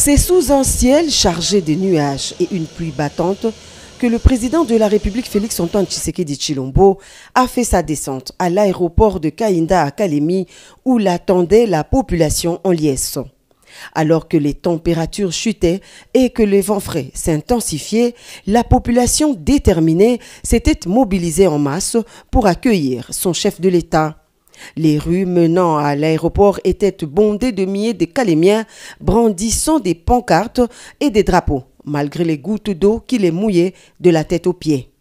C'est sous un ciel chargé de nuages et une pluie battante que le président de la République Félix-Antoine Tshisekedi Tshilombo a fait sa descente à l'aéroport de Kainda à Kalemi où l'attendait la population en liesse. Alors que les températures chutaient et que les vents frais s'intensifiaient, la population déterminée s'était mobilisée en masse pour accueillir son chef de l'État. Les rues menant à l'aéroport étaient bondées de milliers de Calémiens brandissant des pancartes et des drapeaux, malgré les gouttes d'eau qui les mouillaient de la tête aux pieds.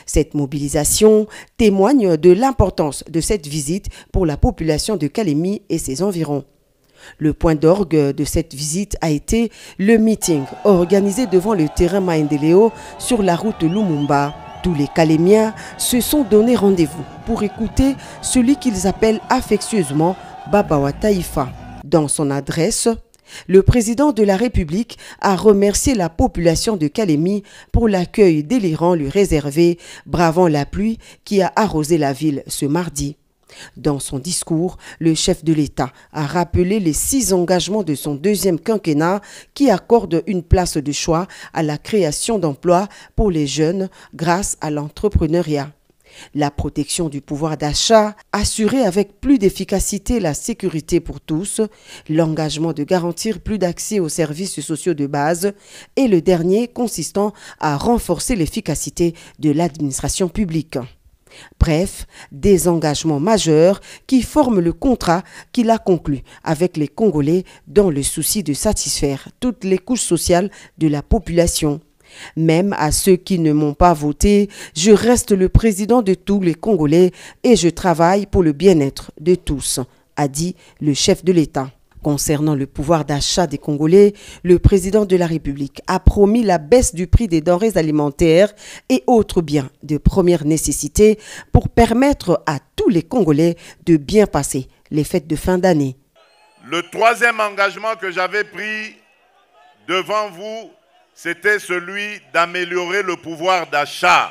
Cette mobilisation témoigne de l'importance de cette visite pour la population de Kalemi et ses environs. Le point d'orgue de cette visite a été le meeting organisé devant le terrain Maendeleo sur la route Lumumba. Tous les Calémiens se sont donné rendez-vous pour écouter celui qu'ils appellent affectueusement Baba Taïfa. Dans son adresse, le président de la République a remercié la population de Kalemi pour l'accueil délirant lui réservé, bravant la pluie qui a arrosé la ville ce mardi. Dans son discours, le chef de l'État a rappelé les 6 engagements de son deuxième quinquennat qui accordent une place de choix à la création d'emplois pour les jeunes grâce à l'entrepreneuriat. La protection du pouvoir d'achat, assurer avec plus d'efficacité la sécurité pour tous, l'engagement de garantir plus d'accès aux services sociaux de base et le dernier consistant à renforcer l'efficacité de l'administration publique. Bref, des engagements majeurs qui forment le contrat qu'il a conclu avec les Congolais dans le souci de satisfaire toutes les couches sociales de la population. Même à ceux qui ne m'ont pas voté, je reste le président de tous les Congolais et je travaille pour le bien-être de tous, a dit le chef de l'État. Concernant le pouvoir d'achat des Congolais, le président de la République a promis la baisse du prix des denrées alimentaires et autres biens de première nécessité pour permettre à tous les Congolais de bien passer les fêtes de fin d'année. Le troisième engagement que j'avais pris devant vous, c'était celui d'améliorer le pouvoir d'achat.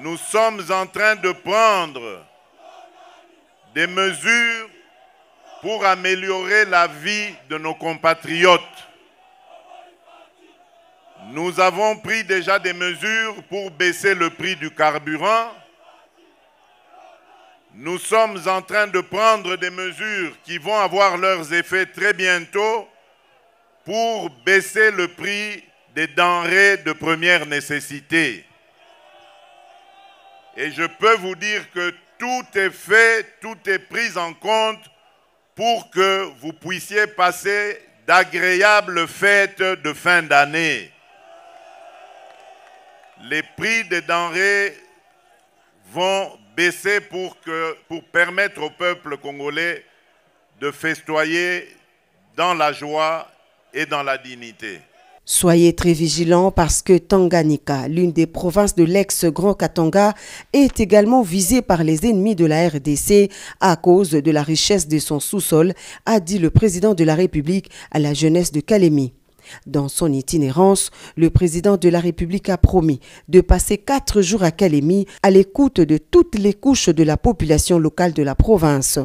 Nous sommes en train de prendre des mesures pour améliorer la vie de nos compatriotes. Nous avons pris déjà des mesures pour baisser le prix du carburant. Nous sommes en train de prendre des mesures qui vont avoir leurs effets très bientôt pour baisser le prix des denrées de première nécessité. Et je peux vous dire que tout est fait, tout est pris en compte pour que vous puissiez passer d'agréables fêtes de fin d'année. Les prix des denrées vont baisser pour permettre au peuple congolais de festoyer dans la joie et dans la dignité. Soyez très vigilants parce que Tanganyika, l'une des provinces de l'ex-Grand Katanga, est également visée par les ennemis de la RDC à cause de la richesse de son sous-sol, a dit le président de la République à la jeunesse de Kalemi. Dans son itinérance, le président de la République a promis de passer 4 jours à Kalemi à l'écoute de toutes les couches de la population locale de la province.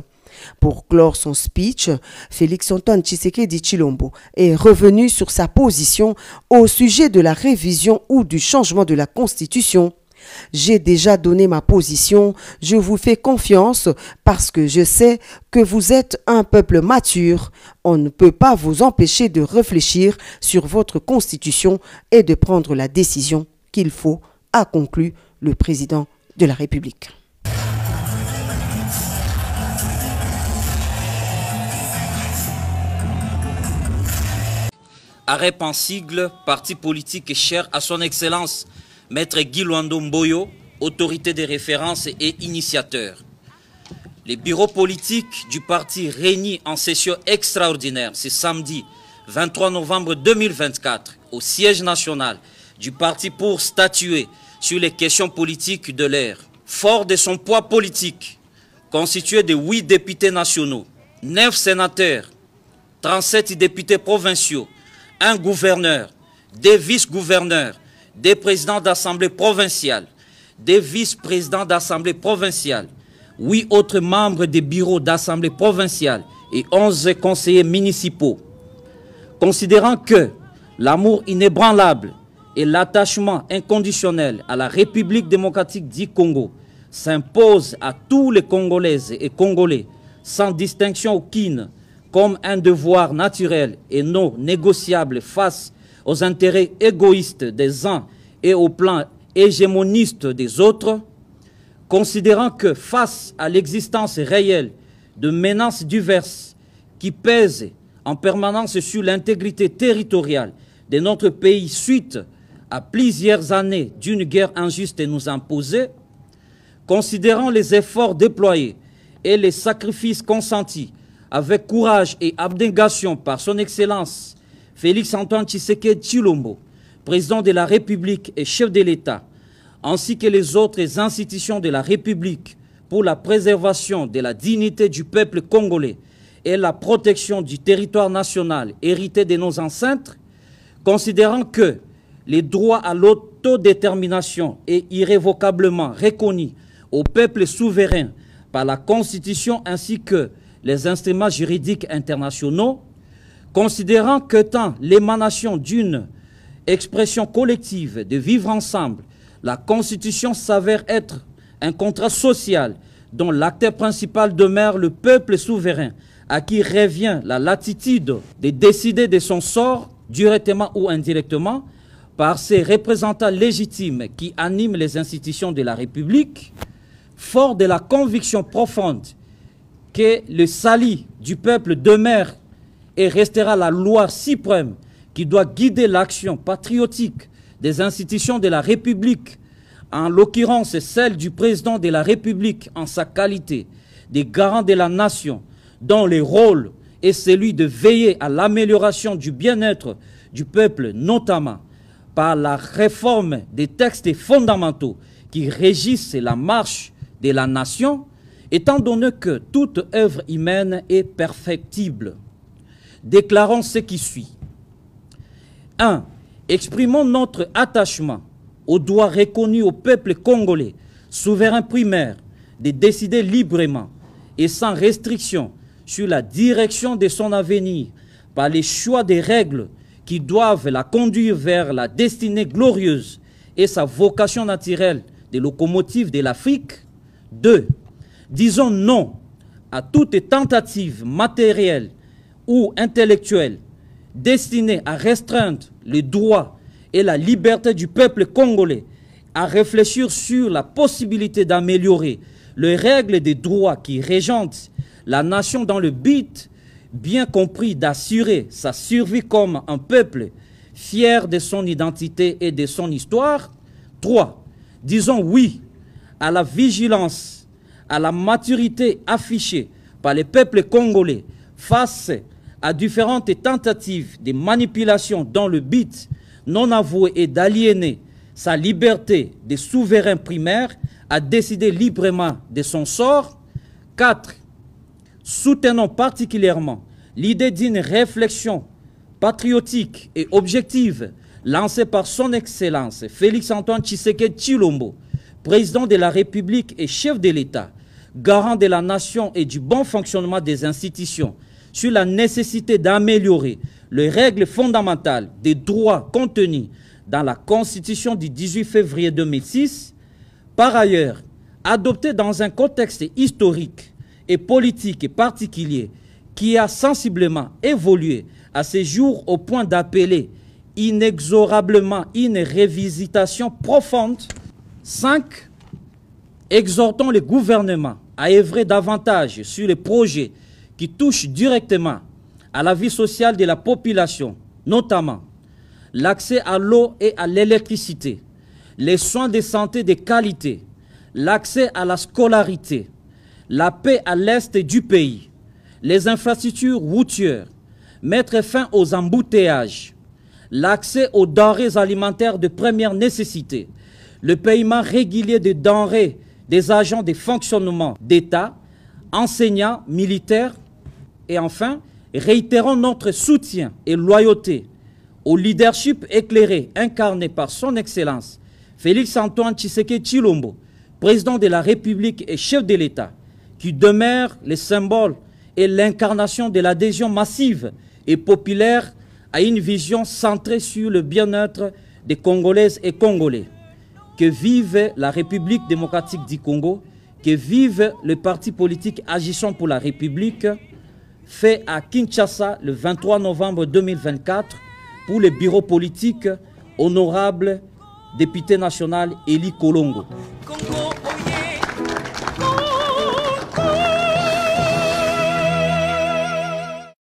Pour clore son speech, Félix-Antoine Tshisekedi Tshilombo est revenu sur sa position au sujet de la révision ou du changement de la Constitution. J'ai déjà donné ma position, je vous fais confiance parce que je sais que vous êtes un peuple mature. On ne peut pas vous empêcher de réfléchir sur votre Constitution et de prendre la décision qu'il faut, a conclu le président de la République. Arrêt en sigle, parti politique cher à son excellence, Maître Guy Luando Mboyo, autorité de référence et initiateur. Les bureaux politiques du parti réunis en session extraordinaire ce samedi 23 novembre 2024 au siège national du parti pour statuer sur les questions politiques de l'ère. Fort de son poids politique, constitué de 8 députés nationaux, 9 sénateurs, 37 députés provinciaux, un gouverneur, des vice-gouverneurs, des présidents d'assemblée provinciale, des vice-présidents d'assemblée provinciale, 8 autres membres des bureaux d'assemblée provinciale et 11 conseillers municipaux. Considérant que l'amour inébranlable et l'attachement inconditionnel à la République démocratique du Congo s'imposent à tous les Congolaises et Congolais, sans distinction aucune, comme un devoir naturel et non négociable face aux intérêts égoïstes des uns et au plan hégémoniste des autres, considérant que face à l'existence réelle de menaces diverses qui pèsent en permanence sur l'intégrité territoriale de notre pays suite à plusieurs années d'une guerre injuste et nous imposée, considérant les efforts déployés et les sacrifices consentis avec courage et abnégation par son Excellence Félix-Antoine Tshisekedi Tshilombo, président de la République et chef de l'État, ainsi que les autres institutions de la République pour la préservation de la dignité du peuple congolais et la protection du territoire national hérité de nos ancêtres, considérant que les droits à l'autodétermination est irrévocablement reconnu au peuple souverain par la Constitution ainsi que les instruments juridiques internationaux, considérant que tant l'émanation d'une expression collective de vivre ensemble, la Constitution s'avère être un contrat social dont l'acteur principal demeure le peuple souverain, à qui revient la latitude de décider de son sort, directement ou indirectement, par ses représentants légitimes qui animent les institutions de la République, fort de la conviction profonde que le salut du peuple demeure et restera la loi suprême qui doit guider l'action patriotique des institutions de la République, en l'occurrence celle du président de la République en sa qualité de garant de la nation, dont le rôle est celui de veiller à l'amélioration du bien-être du peuple, notamment par la réforme des textes fondamentaux qui régissent la marche de la nation, étant donné que toute œuvre humaine est perfectible. Déclarons ce qui suit. 1. Exprimons notre attachement au droit reconnu au peuple congolais, souverain primaire, de décider librement et sans restriction sur la direction de son avenir par les choix des règles qui doivent la conduire vers la destinée glorieuse et sa vocation naturelle de locomotive de l'Afrique. 2. Disons non à toute tentative matérielle ou intellectuelle destinée à restreindre les droits et la liberté du peuple congolais, à réfléchir sur la possibilité d'améliorer les règles des droits qui régentent la nation dans le but bien compris d'assurer sa survie comme un peuple fier de son identité et de son histoire. 3. Disons oui à la vigilance, à la maturité affichée par les peuples congolais face à différentes tentatives de manipulation dans le but non avoué et d'aliéner sa liberté de souverain primaire à décider librement de son sort. 4. Soutenons particulièrement l'idée d'une réflexion patriotique et objective lancée par son Excellence Félix-Antoine Tshisekedi Tshilombo, président de la République et chef de l'État, garant de la nation et du bon fonctionnement des institutions, sur la nécessité d'améliorer les règles fondamentales des droits contenus dans la Constitution du 18 février 2006, par ailleurs, adoptée dans un contexte historique et politique particulier qui a sensiblement évolué à ce jour au point d'appeler inexorablement une révisitation profonde. 5. Exhortons le gouvernement à œuvrer davantage sur les projets qui touchent directement à la vie sociale de la population, notamment l'accès à l'eau et à l'électricité, les soins de santé de qualité, l'accès à la scolarité, la paix à l'est du pays, les infrastructures routières, mettre fin aux embouteillages, l'accès aux denrées alimentaires de première nécessité, le paiement régulier des denrées des agents de fonctionnement d'État, enseignants, militaires, et enfin, réitérons notre soutien et loyauté au leadership éclairé incarné par son Excellence Félix-Antoine Tshisekedi Tshilombo, président de la République et chef de l'État, qui demeure le symbole est l'incarnation de l'adhésion massive et populaire à une vision centrée sur le bien-être des Congolaises et Congolais. Que vive la République démocratique du Congo, que vive le parti politique Agissons pour la République, fait à Kinshasa le 23 novembre 2024 pour le bureau politique honorable député national Eli Kolongo. Congo.